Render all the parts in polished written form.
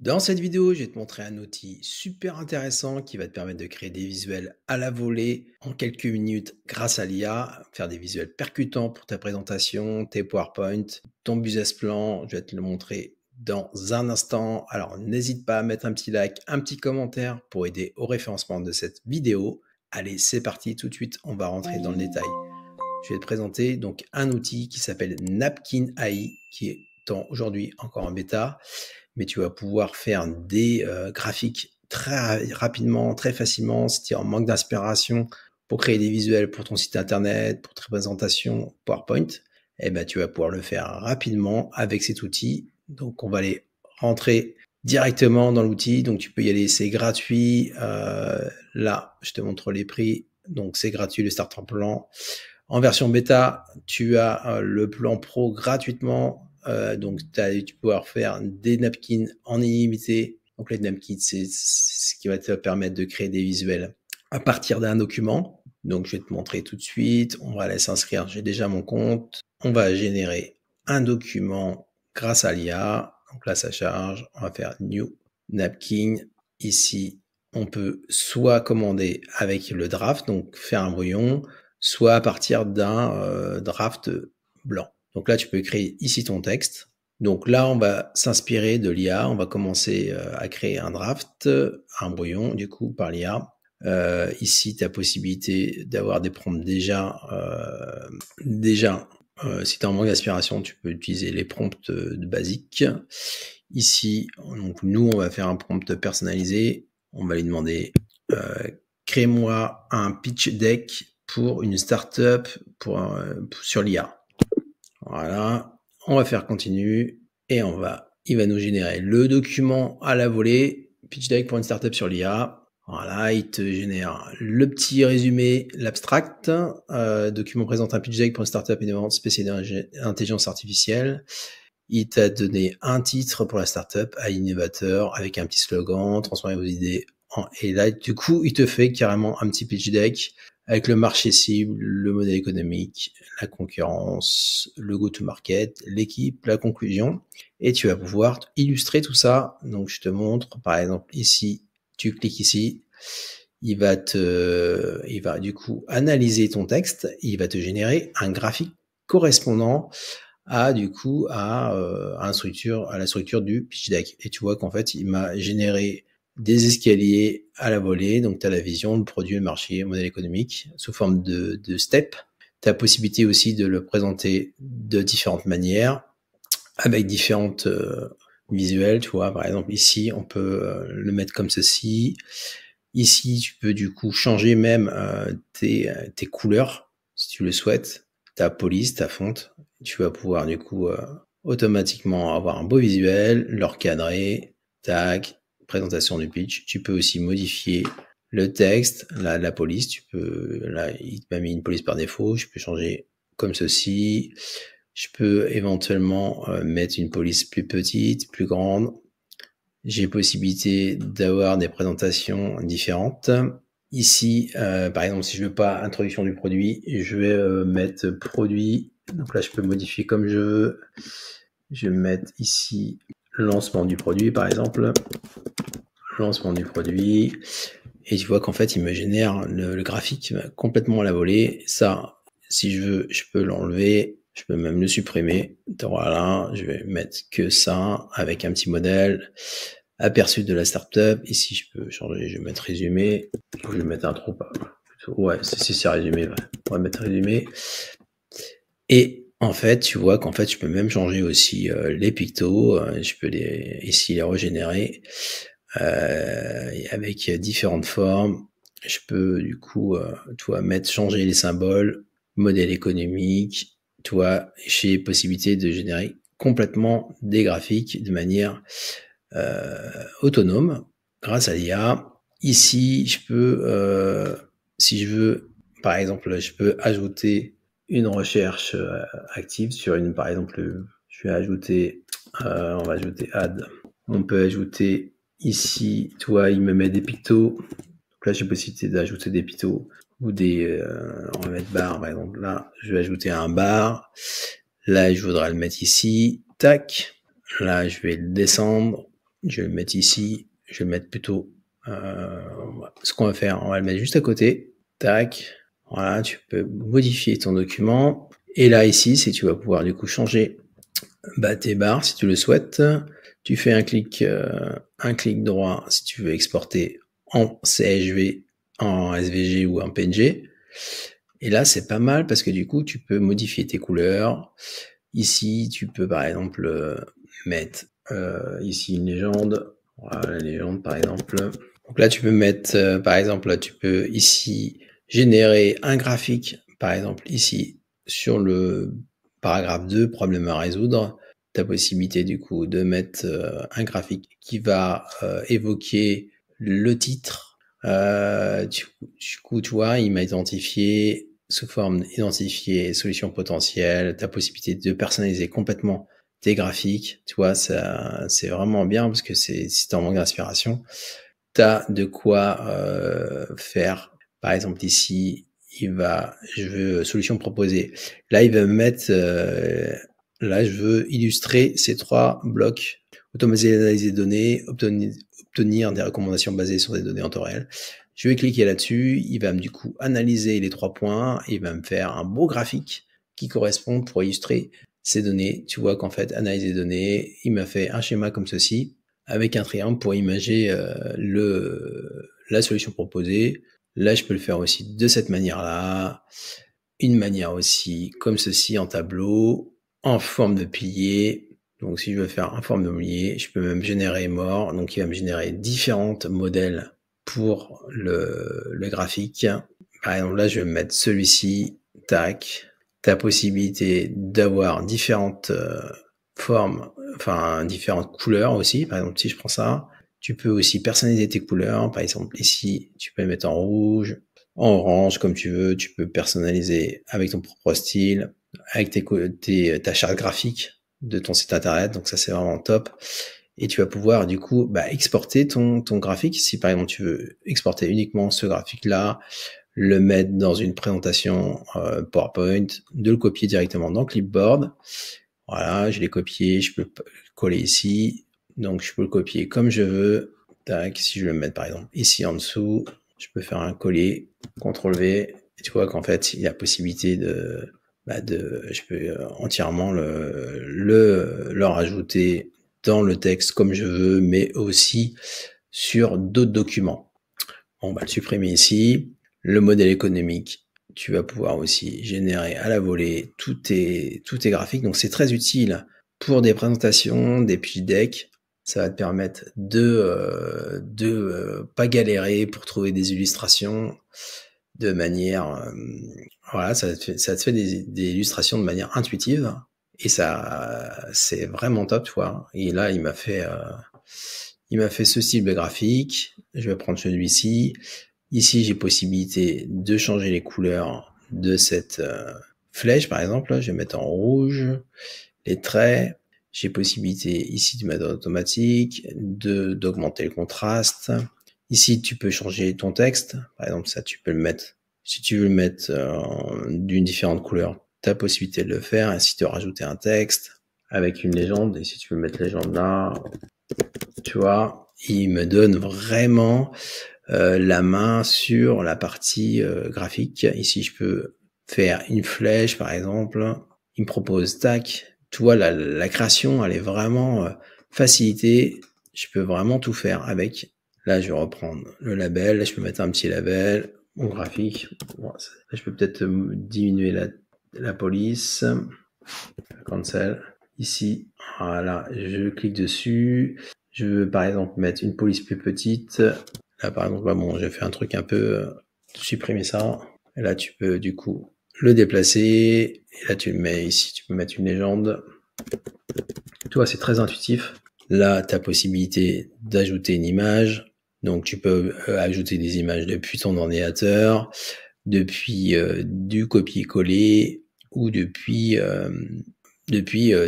Dans cette vidéo, je vais te montrer un outil super intéressant qui va te permettre de créer des visuels à la volée en quelques minutes grâce à l'IA, faire des visuels percutants pour ta présentation, tes PowerPoint, ton business plan. Je vais te le montrer dans un instant. Alors, n'hésite pas à mettre un petit like, un petit commentaire pour aider au référencement de cette vidéo. Allez, c'est parti. Tout de suite, on va rentrer dans le détail. Je vais te présenter donc un outil qui s'appelle Napkin AI, qui est aujourd'hui encore en bêta, mais tu vas pouvoir faire des graphiques très rapidement, très facilement, si tu es en manque d'inspiration pour créer des visuels pour ton site internet, pour tes présentations PowerPoint. Eh ben, tu vas pouvoir le faire rapidement avec cet outil. Donc, on va aller rentrer directement dans l'outil. Donc, tu peux y aller, c'est gratuit. Là, je te montre les prix. Donc, c'est gratuit, le starter plan. En version bêta, tu as le plan pro gratuitement. Donc, tu vas pouvoir faire des napkins en illimité. Donc, les napkins, c'est ce qui va te permettre de créer des visuels à partir d'un document. Donc, je vais te montrer tout de suite. On va aller s'inscrire. J'ai déjà mon compte. On va générer un document grâce à l'IA. Donc là, ça charge. On va faire New Napkin. Ici, on peut soit commander avec le draft, donc faire un brouillon, soit à partir d'un draft blanc. Donc là, tu peux créer ici ton texte. Donc là, on va s'inspirer de l'IA. On va commencer à créer un draft, un brouillon, du coup, par l'IA. Ici, tu as possibilité d'avoir des prompts déjà. Si tu as un manque d'inspiration, tu peux utiliser les prompts de basique. Ici, donc nous, on va faire un prompt personnalisé. On va lui demander crée-moi un pitch deck pour une startup sur l'IA. Voilà, on va faire continue et il va nous générer le document à la volée, pitch deck pour une startup sur l'IA. Voilà, il te génère le petit résumé, l'abstract. Document présente un pitch deck pour une startup innovante spécialisée dans l'intelligence artificielle. Il t'a donné un titre pour la startup à l'innovateur avec un petit slogan, transformer vos idées et là, du coup, il te fait carrément un petit pitch deck avec le marché cible, le modèle économique, la concurrence, le go-to-market, l'équipe, la conclusion. Et tu vas pouvoir illustrer tout ça. Donc, je te montre, par exemple, ici, tu cliques ici. Il va du coup analyser ton texte. Il va te générer un graphique correspondant à la structure du pitch deck. Et tu vois qu'en fait, il m'a généré des escaliers à la volée. Donc, tu as la vision, le produit, le marché, le modèle économique sous forme de steps. Tu as possibilité aussi de le présenter de différentes manières avec différentes visuels. Tu vois, par exemple, ici, on peut le mettre comme ceci. Ici, tu peux du coup changer même tes couleurs si tu le souhaites, ta police, ta fonte. Tu vas pouvoir du coup automatiquement avoir un beau visuel, le recadrer, tac, présentation du pitch. Tu peux aussi modifier le texte, la police. Là, il m'a mis une police par défaut. Je peux changer comme ceci. Je peux éventuellement mettre une police plus petite, plus grande. J'ai possibilité d'avoir des présentations différentes. Ici, par exemple, si je veux pas introduction du produit, je vais mettre produit. Donc là, je peux modifier comme je veux. Je vais mettre ici lancement du produit, par exemple. Lancement du produit. Et tu vois qu'en fait, il me génère le graphique complètement à la volée. Ça, si je veux, je peux l'enlever. Je peux même le supprimer. Voilà, je vais mettre que ça avec un petit modèle. Aperçu de la startup. Ici, je peux changer, je vais mettre résumé. Je vais mettre un trop. Ouais, c'est résumé. Ouais. On va mettre résumé. Et en fait, tu vois qu'en fait, je peux même changer aussi les pictos. Je peux ici les régénérer avec différentes formes. Je peux du coup, changer les symboles, modèle économique. Tu vois, j'ai possibilité de générer complètement des graphiques de manière autonome grâce à l'IA. Ici, je peux, si je veux, par exemple, je peux ajouter une recherche active sur par exemple, je vais ajouter, on va ajouter add. On peut ajouter ici, il me met des pictos. Donc là, j'ai possibilité d'ajouter des pictos ou on va mettre bar, par exemple. Là, je vais ajouter un bar. Là, je voudrais le mettre ici. Tac. Là, je vais le descendre. Je vais le mettre ici. Je vais le mettre plutôt... ce qu'on va faire, on va le mettre juste à côté. Tac. Voilà, tu peux modifier ton document. Et là, ici, si tu vas pouvoir du coup changer tes barres si tu le souhaites. Tu fais un clic droit si tu veux exporter en CSV, en SVG ou en PNG. Et là, c'est pas mal parce que du coup, tu peux modifier tes couleurs. Ici, tu peux par exemple mettre ici une légende. Voilà, la légende par exemple. Donc là, tu peux mettre, par exemple, là, tu peux ici générer un graphique, par exemple ici, sur le paragraphe 2, problème à résoudre. Tu as possibilité du coup de mettre un graphique qui va évoquer le titre. Du coup, tu vois, il m'a identifié sous forme identifiée solution potentielle. Tu as possibilité de personnaliser complètement tes graphiques. Tu vois, ça, c'est vraiment bien parce que si tu en manques d'inspiration, tu as de quoi faire. Par exemple, ici, je veux solution proposée. Là, il va me mettre, là, je veux illustrer ces 3 blocs. Automatiser l'analyse des données, obtenir des recommandations basées sur des données en temps réel. Je vais cliquer là-dessus. Il va du coup analyser les 3 points. Et il va me faire un beau graphique qui correspond pour illustrer ces données. Tu vois qu'en fait, analyse des données, il m'a fait un schéma comme ceci, avec un triangle pour imager la solution proposée. Là, je peux le faire aussi de cette manière-là. Une manière aussi comme ceci en tableau, en forme de pilier. Donc, si je veux faire en forme de pilier, je peux même générer mort. Donc, il va me générer différents modèles pour le graphique. Par exemple, là, je vais mettre celui-ci. Tac. Tu as possibilité d'avoir différentes formes, enfin différentes couleurs aussi. Par exemple, si je prends ça, tu peux aussi personnaliser tes couleurs. Par exemple, ici, tu peux les mettre en rouge, en orange, comme tu veux. Tu peux personnaliser avec ton propre style, avec ta charte graphique de ton site internet. Donc ça, c'est vraiment top. Et tu vas pouvoir du coup exporter ton graphique. Si par exemple tu veux exporter uniquement ce graphique-là, le mettre dans une présentation PowerPoint, de le copier directement dans Clipboard. Voilà, je l'ai copié, je peux le coller ici. Donc, je peux le copier comme je veux. Tac, si je veux le mettre par exemple ici en dessous, je peux faire un coller, CTRL-V. Et tu vois qu'en fait, il y a possibilité je peux entièrement le rajouter dans le texte comme je veux, mais aussi sur d'autres documents. On va le supprimer ici. Le modèle économique, tu vas pouvoir aussi générer à la volée tous tes graphiques. Donc, c'est très utile pour des présentations, des pitch decks. Ça va te permettre de pas galérer pour trouver des illustrations de manière... voilà, ça te fait des illustrations de manière intuitive. Et ça, c'est vraiment top, tu vois. Et là, il m'a fait ce style de graphique. Je vais prendre celui-ci. Ici, j'ai possibilité de changer les couleurs de cette flèche, par exemple. Là, je vais mettre en rouge les traits. J'ai possibilité ici de mettre en automatique, d'augmenter le contraste. Ici, tu peux changer ton texte. Par exemple, ça, tu peux le mettre. Si tu veux le mettre d'une différente couleur, tu as possibilité de le faire. Ainsi, de rajouter un texte avec une légende. Et si tu veux mettre légende là, tu vois, il me donne vraiment la main sur la partie graphique. Ici, je peux faire une flèche, par exemple. Il me propose, tac. Tu vois, la création, elle est vraiment facilitée. Je peux vraiment tout faire avec. Là, je vais reprendre le label. Là, je peux mettre un petit label. Mon graphique. Bon, là, je peux peut-être diminuer la police. Cancel. Ici, voilà, je clique dessus. Je veux, par exemple, mettre une police plus petite. Là, par exemple, bon, j'ai fait un truc un peu supprimer ça. Et là, tu peux, du coup, le déplacer. Et là, tu le mets ici. Tu peux mettre une légende. Tu vois, c'est très intuitif. Là, tu as possibilité d'ajouter une image. Donc, tu peux ajouter des images depuis ton ordinateur, depuis du copier-coller ou depuis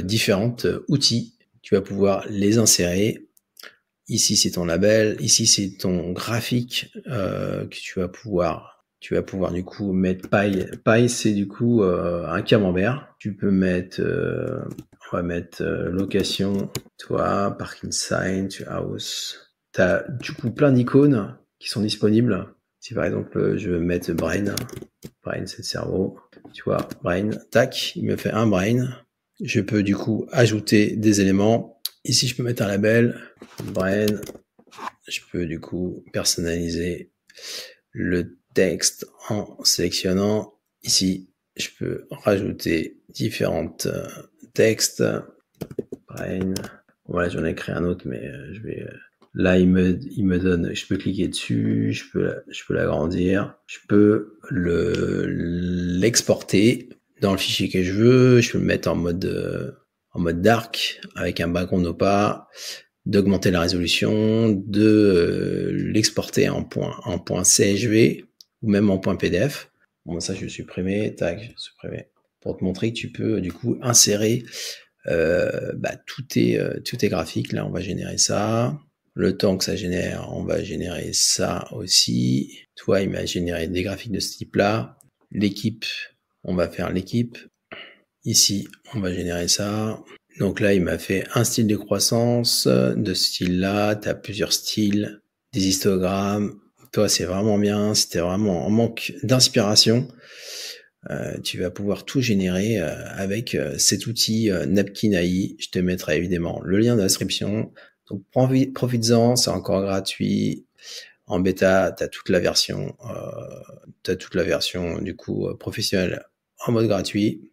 différents outils. Tu vas pouvoir les insérer. Ici, c'est ton label. Ici, c'est ton graphique que tu vas pouvoir Tu vas pouvoir du coup mettre paille. Paille, c'est du coup un camembert. Tu peux mettre, on va mettre location, toi, parking sign, house. Tu as du coup plein d'icônes qui sont disponibles. Si par exemple je veux mettre brain, brain c'est le cerveau, tu vois, brain, tac, il me fait un brain. Je peux du coup ajouter des éléments. Ici je peux mettre un label, brain. Je peux du coup personnaliser le texte en sélectionnant ici. Je peux rajouter différentes textes. Brain. Voilà, j'en ai créé un autre, mais je vais. Là, il me donne. Je peux cliquer dessus. Je peux l'agrandir. Je peux l'exporter dans le fichier que je veux. Je peux le mettre en mode dark avec un background opaque, d'augmenter la résolution, de l'exporter en point CSV ou même en point PDF. Bon, ça, je vais supprimer. Tac, je vais supprimer. Pour te montrer que tu peux du coup insérer tous tes graphiques. Là, on va générer ça. Le temps que ça génère, on va générer ça aussi. Toi, il m'a généré des graphiques de ce type-là. L'équipe, on va faire l'équipe. Ici, on va générer ça. Donc là, il m'a fait un style de croissance de ce style-là. Tu as plusieurs styles, des histogrammes. Toi, c'est vraiment bien. Si tu es vraiment en manque d'inspiration, tu vas pouvoir tout générer avec cet outil Napkin AI. Je te mettrai évidemment le lien dans la description. Donc profites-en, c'est encore gratuit. En bêta, tu as toute la version, du coup professionnelle en mode gratuit.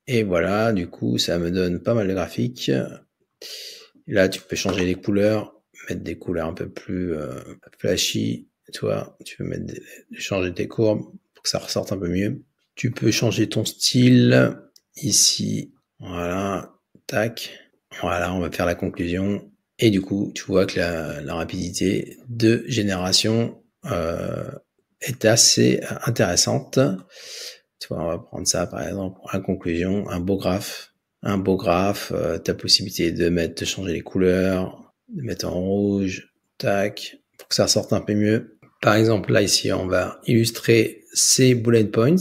Et voilà, du coup, ça me donne pas mal de graphiques. Là, tu peux changer les couleurs, mettre des couleurs un peu plus flashy. Toi, tu peux changer tes courbes pour que ça ressorte un peu mieux. Tu peux changer ton style ici. Voilà, tac. Voilà, on va faire la conclusion. Et du coup, tu vois que la rapidité de génération est assez intéressante. Tu vois, on va prendre ça par exemple en conclusion, un beau graphe. Ta possibilité de changer les couleurs, de mettre en rouge, tac, pour que ça sorte un peu mieux. Par exemple, là ici, on va illustrer ces bullet points.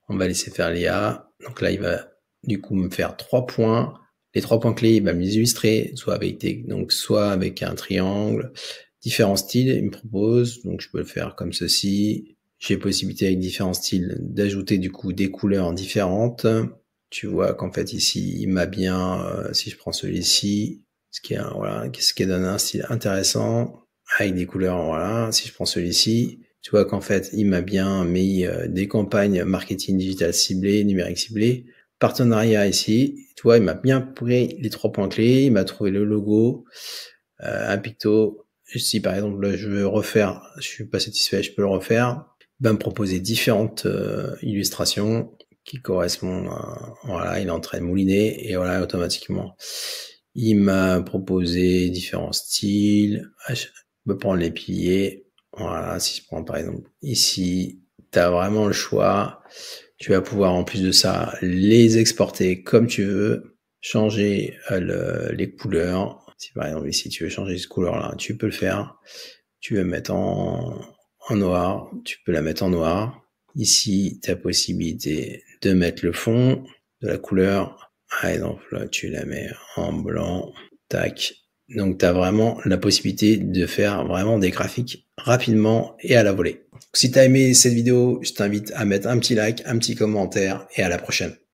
On va laisser faire l'IA. Donc là, il va du coup me faire 3 points. Les 3 points clés, il va me les illustrer, soit avec un triangle, différents styles, il me propose. Donc je peux le faire comme ceci. J'ai possibilité avec différents styles d'ajouter du coup des couleurs différentes. Tu vois qu'en fait ici, il m'a bien, si je prends celui-ci, ce qui donne un style intéressant avec des couleurs, voilà. Si je prends celui-ci, tu vois qu'en fait, il m'a bien mis des campagnes marketing digital ciblées, numérique ciblées, partenariat ici. Tu vois, il m'a bien pris les 3 points clés, il m'a trouvé le logo, un picto. Si par exemple, là, je veux refaire, je suis pas satisfait, je peux le refaire. Il va me proposer différentes illustrations qui correspondent voilà, il est en train de mouliner et voilà, automatiquement, il m'a proposé différents styles. Je peux prendre les piliers. Voilà, si je prends par exemple ici, tu as vraiment le choix. Tu vas pouvoir en plus de ça les exporter comme tu veux, changer les couleurs. Si par exemple ici tu veux changer cette couleur là, tu peux le faire. Tu veux mettre en noir, tu peux la mettre en noir. Ici, tu as possibilité de mettre le fond de la couleur. Par exemple, là, tu la mets en blanc. Tac. Donc, tu as vraiment la possibilité de faire vraiment des graphiques rapidement et à la volée. Si tu as aimé cette vidéo, je t'invite à mettre un petit like, un petit commentaire et à la prochaine.